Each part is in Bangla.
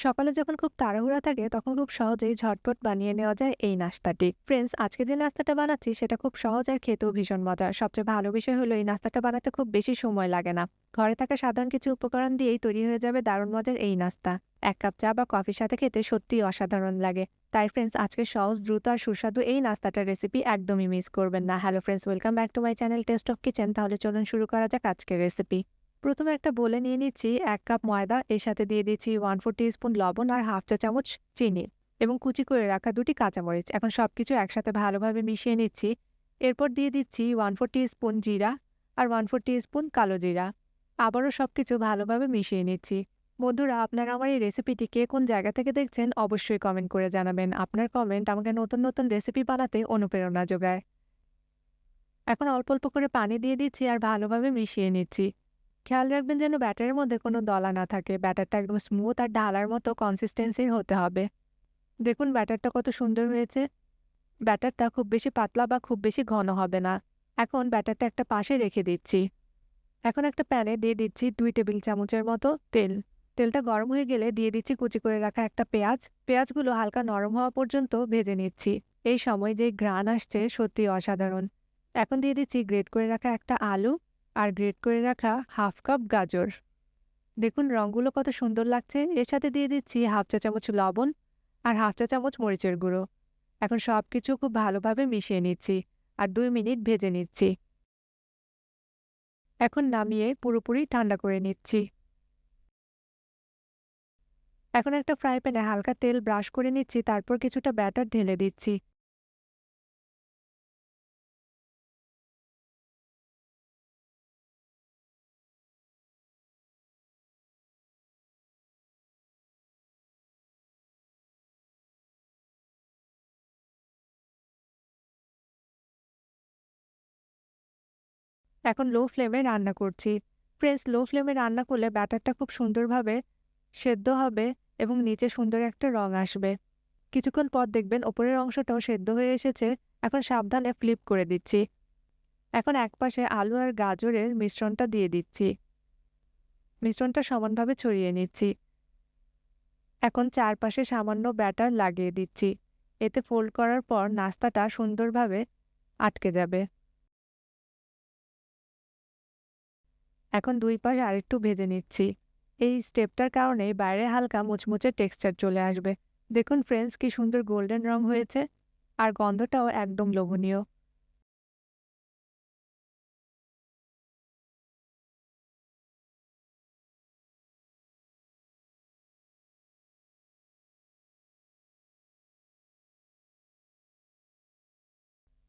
সকালে যখন খুব তাড়াহুড়া থাকে তখন খুব সহজেই ঝটপট বানিয়ে নেওয়া যায় এই নাস্তাটি। ফ্রেন্ডস, আজকে যে নাস্তাটা বানাচ্ছি সেটা খুব সহজ আর খেতেও ভীষণ মজার। সবচেয়ে ভালো বিষয় হলো এই নাস্তাটা বানাতে খুব বেশি সময় লাগে না। ঘরে থাকা সাধারণ কিছু উপকরণ দিয়েই তৈরি হয়ে যাবে দারুণ মজার এই নাস্তা। এক কাপ চা বা কফির সাথে খেতে সত্যিই অসাধারণ লাগে। তাই ফ্রেন্ডস, আজকে সহজ, দ্রুত আর সুস্বাদু এই নাস্তাটার রেসিপি একদমই মিস করবেন না। Hello friends, welcome back to my channel test of kitchen. তাহলে চলুন শুরু করা যাক আজকের রেসিপি। প্রথমে একটা বোলে নিয়ে নিচ্ছি ১ কাপ ময়দা, এর সাথে দিয়ে দিচ্ছি 1/4 টিস্পুন লবণ আর হাফ চা চামচ চিনি এবং কুচি করে রাখা ২টি কাঁচামরিচ। এখন সবকিছু একসাথে ভালোভাবে মিশিয়ে নিচ্ছি। এরপর দিয়ে দিচ্ছি 1/4 টিস্পুন জিরা আর 1/4 টিস্পুন কালো জিরা। আবারও সবকিছু ভালোভাবে মিশিয়ে নিচ্ছি। বন্ধুরা, আপনারা আমার এই রেসিপিটি কে কোন জায়গা থেকে দেখছেন অবশ্যই কমেন্ট করে জানাবেন। আপনার কমেন্ট আমাকে নতুন নতুন রেসিপি বানাতে অনুপ্রেরণা যোগায়। এখন অল্প অল্প করে পানি দিয়ে দিচ্ছি আর ভালোভাবে মিশিয়ে নিচ্ছি। খেয়াল রাখবেন যেন ব্যাটারের মধ্যে কোনো দলা না থাকে। ব্যাটারটা একদম স্মুথ আর ঢালার মতো কনসিস্টেন্সির হতে হবে। দেখুন ব্যাটারটা কত সুন্দর হয়েছে। ব্যাটারটা খুব বেশি পাতলা বা খুব বেশি ঘন হবে না। এখন ব্যাটারটা একটা পাশে রেখে দিচ্ছি। এখন একটা প্যানে দিয়ে দিচ্ছি ২ টেবিল চামচের মতো তেল। তেলটা গরম হয়ে গেলে দিয়ে দিচ্ছি কুচি করে রাখা একটা পেঁয়াজ। পেঁয়াজগুলো হালকা নরম হওয়া পর্যন্ত ভেজে নিচ্ছি। এই সময় যে ঘ্রাণ আসছে সত্যিই অসাধারণ। এখন দিয়ে দিচ্ছি গ্রেট করে রাখা একটা আলু আর গ্রেট করে রাখা হাফ কাপ গাজর। দেখুন রংগুলো কত সুন্দর লাগছে। এর সাথে দিয়ে দিচ্ছি হাফ চা চামচ লবণ আর হাফ চা চামচ মরিচের গুঁড়ো। এখন সবকিছু খুব ভালোভাবে মিশিয়ে নিচ্ছি আর ২ মিনিট ভেজে নিচ্ছি। এখন নামিয়ে পুরোপুরি ঠান্ডা করে নিচ্ছি। এখন একটা ফ্রাই প্যানে হালকা তেল ব্রাশ করে নিচ্ছি, তারপর কিছুটা ব্যাটার ঢেলে দিচ্ছি। এখন লো ফ্লেমে রান্না করছি। ফ্রেন্ডস, লো ফ্লেমে রান্না করলে ব্যাটারটা খুব সুন্দরভাবে সেদ্ধ হবে এবং নিচে সুন্দর একটা রং আসবে। কিছুক্ষণ পর দেখবেন ওপরের অংশটাও সেদ্ধ হয়ে এসেছে। এখন সাবধানে ফ্লিপ করে দিচ্ছি। এখন একপাশে আলু আর গাজরের মিশ্রণটা দিয়ে দিচ্ছি। মিশ্রণটা সমানভাবে ছড়িয়ে নিচ্ছি। এখন চারপাশে সামান্য ব্যাটার লাগিয়ে দিচ্ছি। এতে ফোল্ড করার পর নাস্তাটা সুন্দরভাবে আটকে যাবে। এখন ২ পাশ আরেকটু ভেজে নিচ্ছি। এই স্টেপটার কারণে বাইরে হালকা মুচমুচে টেক্সচার চলে আসবে। দেখুন ফ্রেন্ডস, কি সুন্দর গোল্ডেন রং হয়েছে আর গন্ধটাও একদম লোভনীয়।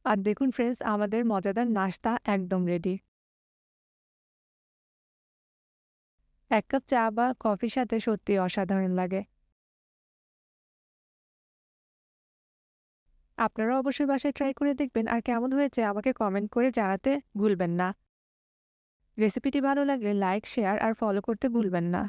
আর দেখুন ফ্রেন্ডস, আমাদের মজাদার নাস্তা একদম রেডি। ১ কাপ চা বা কফির সাথে সত্যিই অসাধারণ লাগে। আপনারাও অবশ্যই বাসায় ট্রাই করে দেখবেন আর কেমন হয়েছে আমাকে কমেন্ট করে জানাতে ভুলবেন না। রেসিপিটি ভালো লাগলে লাইক, শেয়ার আর ফলো করতে ভুলবেন না।